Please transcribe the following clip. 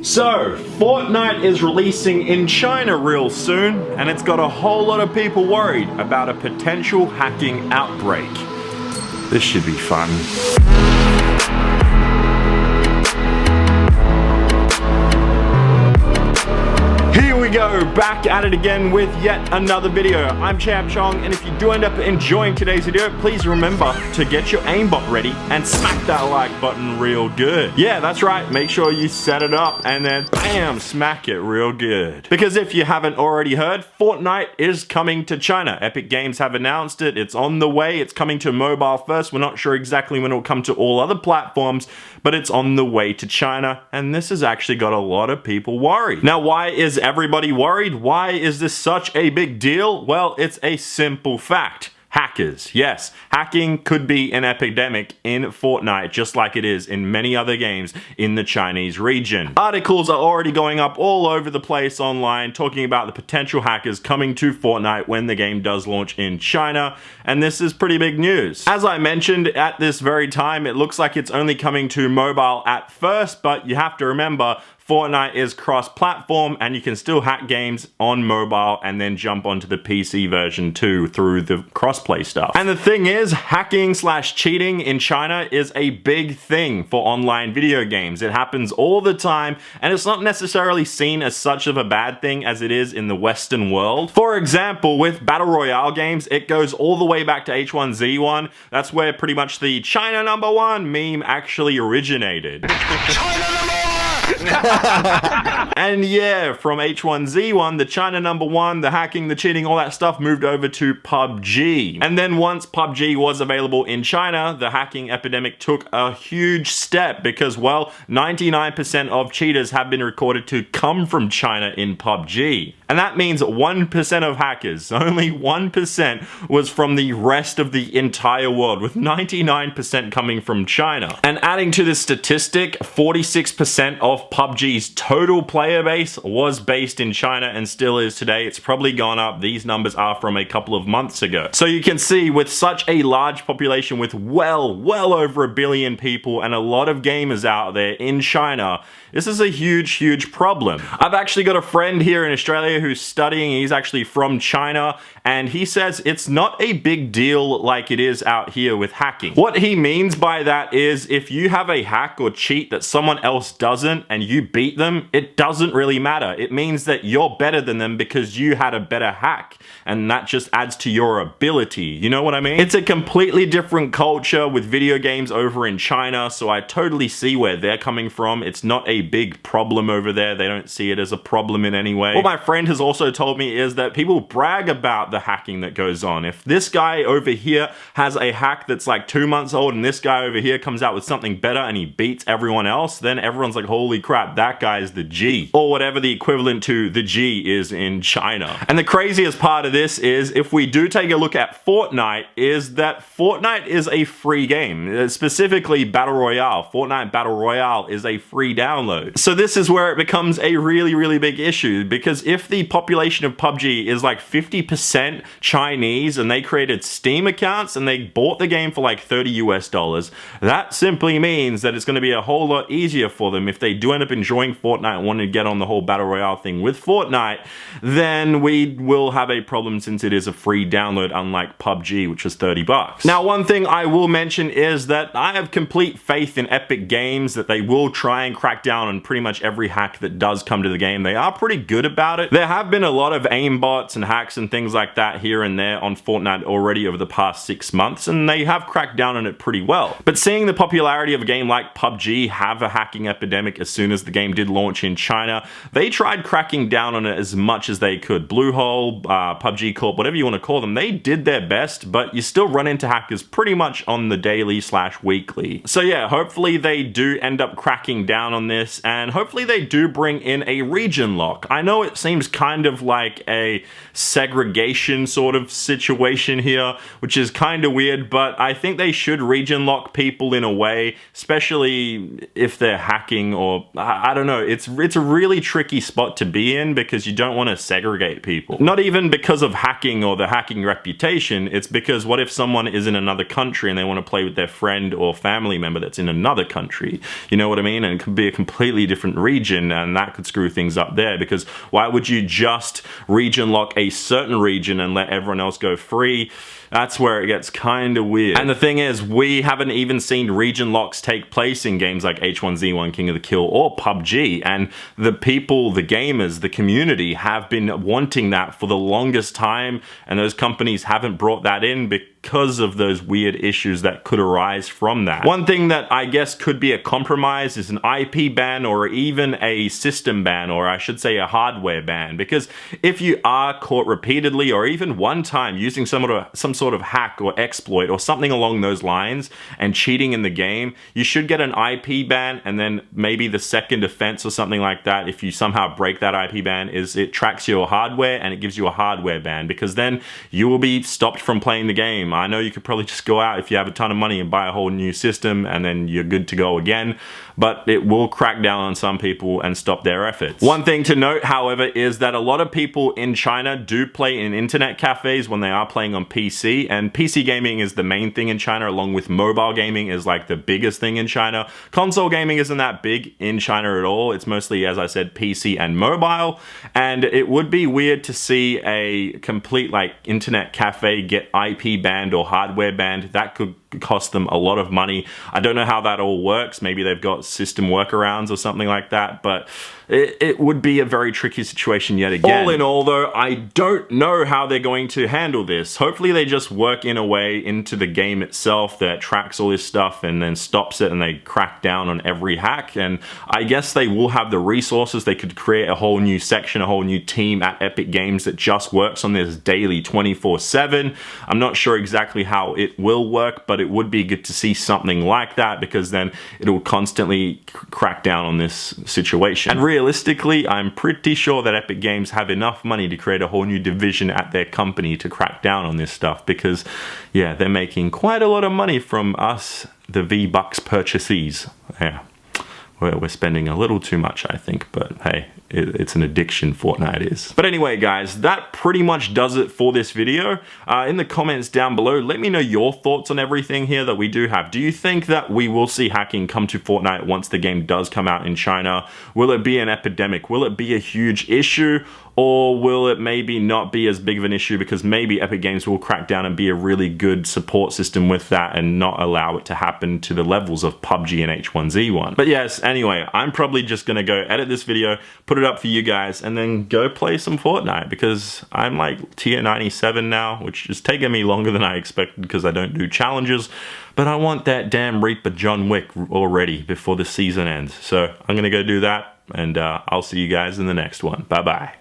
So, Fortnite is releasing in China real soon, and it's got a whole lot of people worried about a potential hacking outbreak. This should be fun. Here we go, back at it again with yet another video. I'm Champ Chong, and if you do end up enjoying today's video, please remember to get your aimbot ready and smack that like button real good. Yeah, that's right, make sure you set it up and then bam, smack it real good. Because if you haven't already heard, Fortnite is coming to China. Epic Games have announced it, it's on the way, it's coming to mobile first. We're not sure exactly when it will come to all other platforms, but it's on the way to China, and this has actually got a lot of people worried. Now, why is everybody worried? Why is this such a big deal? Well, it's a simple fact. Hackers. Yes, hacking could be an epidemic in Fortnite, just like it is in many other games in the Chinese region. Articles are already going up all over the place online talking about the potential hackers coming to Fortnite when the game does launch in China, and this is pretty big news. As I mentioned, at this very time, it looks like it's only coming to mobile at first, but you have to remember, Fortnite is cross-platform and you can still hack games on mobile and then jump onto the PC version too through the crossplay stuff. And the thing is, hacking/cheating in China is a big thing for online video games. It happens all the time, and it's not necessarily seen as such of a bad thing as it is in the Western world. For example, with Battle Royale games, it goes all the way back to H1Z1. That's where pretty much the China #1 meme actually originated. China #1! And yeah, from H1Z1, the China #1, the hacking, the cheating, all that stuff moved over to PUBG. And then once PUBG was available in China, the hacking epidemic took a huge step because, well, 99% of cheaters have been recorded to come from China in PUBG. And that means 1% of hackers, only 1%, was from the rest of the entire world, with 99% coming from China. And adding to this statistic, 46% of PUBG's total player base was based in China and still is today. It's probably gone up. These numbers are from a couple of months ago. So you can see, with such a large population, with well over 1 billion people and a lot of gamers out there in China, this is a huge problem. I've actually got a friend here in Australia who's studying. He's actually from China, and he says it's not a big deal like it is out here with hacking. What he means by that is, if you have a hack or cheat that someone else doesn't and you beat them, it doesn't really matter. It means that you're better than them because you had a better hack, and that just adds to your ability. You know what I mean? It's a completely different culture with video games over in China, so I totally see where they're coming from. It's not a big problem over there. They don't see it as a problem in any way. What my friend has also told me is that people brag about the hacking that goes on. If this guy over here has a hack that's like 2 months old and this guy over here comes out with something better and he beats everyone else, then everyone's like, holy crap, that guy is the G. Or whatever the equivalent to the G is in China. And the craziest part of this is, if we do take a look at Fortnite, is that Fortnite is a free game. Specifically Battle Royale. Fortnite Battle Royale is a free download. So this is where it becomes a really big issue, because if the population of PUBG is like 50% Chinese and they created Steam accounts and they bought the game for like $30 US, that simply means that it's going to be a whole lot easier for them if they do end up enjoying Fortnite and want to get on the whole Battle Royale thing with Fortnite. Then we will have a problem, since it is a free download, unlike PUBG, which is $30. Now, one thing I will mention is that I have complete faith in Epic Games that they will try and crack down on pretty much every hack that does come to the game. They are pretty good about it. There have been a lot of aimbots and hacks and things like that here and there on Fortnite already over the past 6 months, and they have cracked down on it pretty well. But seeing the popularity of a game like PUBG have a hacking epidemic as soon as the game did launch in China, they tried cracking down on it as much as they could. Bluehole, PUBG Corp, whatever you want to call them, they did their best, but you still run into hackers pretty much on the daily/weekly. So yeah, hopefully they do end up cracking down on this, and hopefully they do bring in a region lock. I know it seems kind of like a segregation sort of situation here, which is kind of weird, but I think they should region lock people in a way, especially if they're hacking, or I don't know. It's a really tricky spot to be in because you don't want to segregate people. Not even because of hacking or the hacking reputation, it's because what if someone is in another country and they want to play with their friend or family member that's in another country? You know what I mean? And it could be a completely different region, and that could screw things up there, because why would you just region lock a certain region and let everyone else go free? That's where it gets kind of weird. And the thing is, we haven't even seen region locks take place in games like H1Z1, King of the Kill, or PUBG. And the people, the gamers, the community have been wanting that for the longest time. And those companies haven't brought that in because of those weird issues that could arise from that. One thing that I guess could be a compromise is an IP ban, or even a system ban, or I should say a hardware ban. Because if you are caught repeatedly or even one time using some sort of hack or exploit or something along those lines and cheating in the game, you should get an IP ban, and then maybe the second offense or something like that, if you somehow break that IP ban, is it tracks your hardware and it gives you a hardware ban, because then you will be stopped from playing the game. I know you could probably just go out if you have a ton of money and buy a whole new system and then you're good to go again, but it will crack down on some people and stop their efforts. One thing to note, however, is that a lot of people in China do play in internet cafes when they are playing on PC, and PC gaming is the main thing in China, along with mobile gaming is like the biggest thing in China. Console gaming isn't that big in China at all. It's mostly, as I said, PC and mobile, and it would be weird to see a complete like internet cafe get IP banned or hardware banned. That could cost them a lot of money. I don't know how that all works. Maybe they've got system workarounds or something like that, but it would be a very tricky situation yet again. All in all though, I don't know how they're going to handle this. Hopefully they just work in a way into the game itself that tracks all this stuff and then stops it, and they crack down on every hack. And I guess they will have the resources. They could create a whole new section, a whole new team at Epic Games that just works on this daily 24/7. I'm not sure exactly how it will work, but it would be good to see something like that, because then it'll constantly crack down on this situation. And realistically, I'm pretty sure that Epic Games have enough money to create a whole new division at their company to crack down on this stuff, because yeah, they're making quite a lot of money from us, the V-Bucks purchasees. Yeah, we're spending a little too much, I think, but hey, it's an addiction, Fortnite is. But anyway, guys, that pretty much does it for this video. In the comments down below, let me know your thoughts on everything here that we do have. Do you think that we will see hacking come to Fortnite once the game does come out in China? Will it be an epidemic? Will it be a huge issue? Or will it maybe not be as big of an issue, because maybe Epic Games will crack down and be a really good support system with that and not allow it to happen to the levels of PUBG and H1Z1. But yes, anyway, I'm probably just gonna go edit this video, put it up for you guys, and then go play some Fortnite, because I'm like tier 97 now, which is taking me longer than I expected because I don't do challenges. But I want that damn Reaper John Wick already before the season ends. So I'm gonna go do that, and I'll see you guys in the next one. Bye bye.